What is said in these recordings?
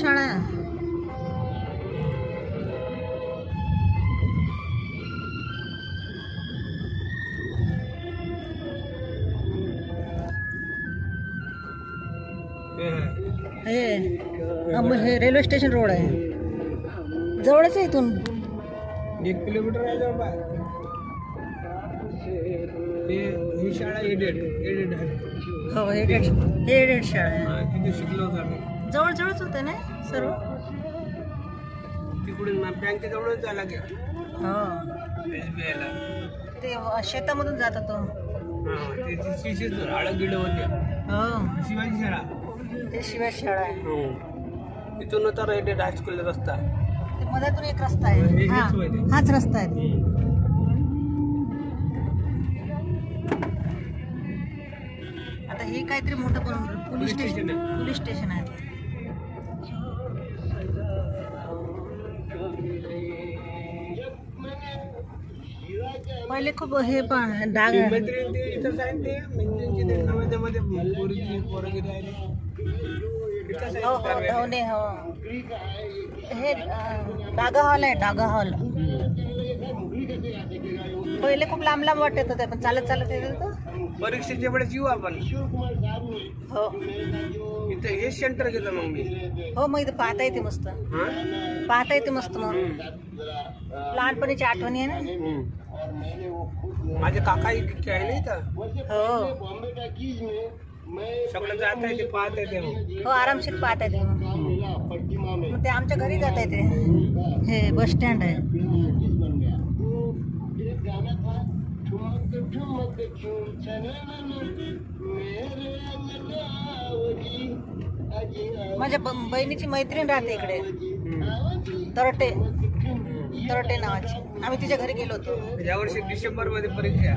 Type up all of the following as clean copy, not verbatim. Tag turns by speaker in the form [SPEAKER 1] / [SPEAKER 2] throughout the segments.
[SPEAKER 1] शाळा आहे. हे रेल्वे स्टेशन रोड आहे, जवळच आहे इथून
[SPEAKER 2] 1 किलोमीटर आहे जवळपास. ही शाळा एडेड आहे.
[SPEAKER 1] हो एडेड शाळा आहे.
[SPEAKER 2] तिथे शिकलो होतो आम्ही.
[SPEAKER 1] जवळच होते ना सर्व.
[SPEAKER 2] तिकडून बँकेजवळच जायला लागेल.
[SPEAKER 1] हो
[SPEAKER 2] SBI ला.
[SPEAKER 1] ते शेतामधून जात होतो.
[SPEAKER 2] झाडं गिडं होते.
[SPEAKER 1] हो
[SPEAKER 2] शिवाजी शाळा.
[SPEAKER 1] ते शिवाय शाळा आहे.
[SPEAKER 2] तिथून तर एडेड हायस्कूलला रस्ता.
[SPEAKER 1] ते मधातून एक रस्ता आहे. हाच रस्ता आहे. आता हे काहीतरी मोठं पोलीस स्टेशन आहे. पहिले खूप हे पण डाग हो धावणे. हो हे डागा हॉल आहे. डागा हॉल पहिले खूप लांब वाटत होते, पण चालत येत होतं.
[SPEAKER 2] परीक्षेच्या वेळेस येऊ आपण.
[SPEAKER 1] हो
[SPEAKER 2] इथं हे सेंटर घेतो मग मी.
[SPEAKER 1] हो मग इथं पाहता येते मस्त. मग लहानपणीची आठवणी आहे ना.
[SPEAKER 2] माझे काका इतके आहे ना इथं.
[SPEAKER 1] हो
[SPEAKER 2] सगळं जाता येते, पाहता येते.
[SPEAKER 1] हो आरामशीर पाहता येते. मग ते आमच्या घरी जाता येते. हे बस स्टँड आहे. माझ्या बहिणीची मैत्रीण राहते इकडे, तरटे नावाची. आम्ही तिच्या घरी गेलो होतो.
[SPEAKER 2] यावर्षी डिसेंबर मध्ये परीक्षा.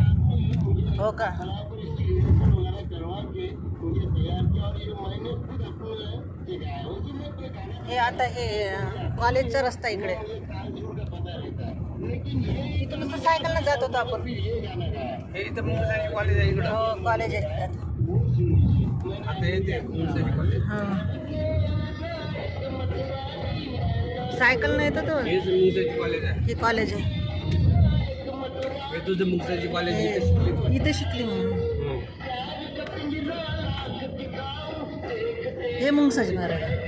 [SPEAKER 1] हो का. हे आता हे कॉलेजचा रस्ता इकडे. इथून सायकलनं जात होतो आपण.
[SPEAKER 2] हे इथं मुंगसाची कॉलेज आहे इकडं.
[SPEAKER 1] हो कॉलेज आहे.
[SPEAKER 2] आता येते मुंगसाची कॉलेज.
[SPEAKER 1] सायकल नाही येतो तो.
[SPEAKER 2] हे मुंगसाची कॉलेज आहे.
[SPEAKER 1] हे कॉलेज आहे.
[SPEAKER 2] हे तुझं मुंगसाची कॉलेज
[SPEAKER 1] इथे शिकली म्हणून. हे मुंगसाची घर आहे.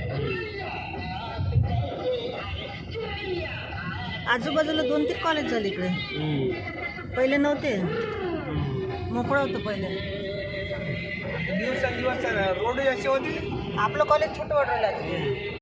[SPEAKER 1] आजूबाजूला 2-3 कॉलेज झाले इकडे. पहिले नव्हते, मोकळं होतं पहिले.
[SPEAKER 2] दिवसेंदिवस रोड असे होते.
[SPEAKER 1] आपलं कॉलेज छोटं वाटलं.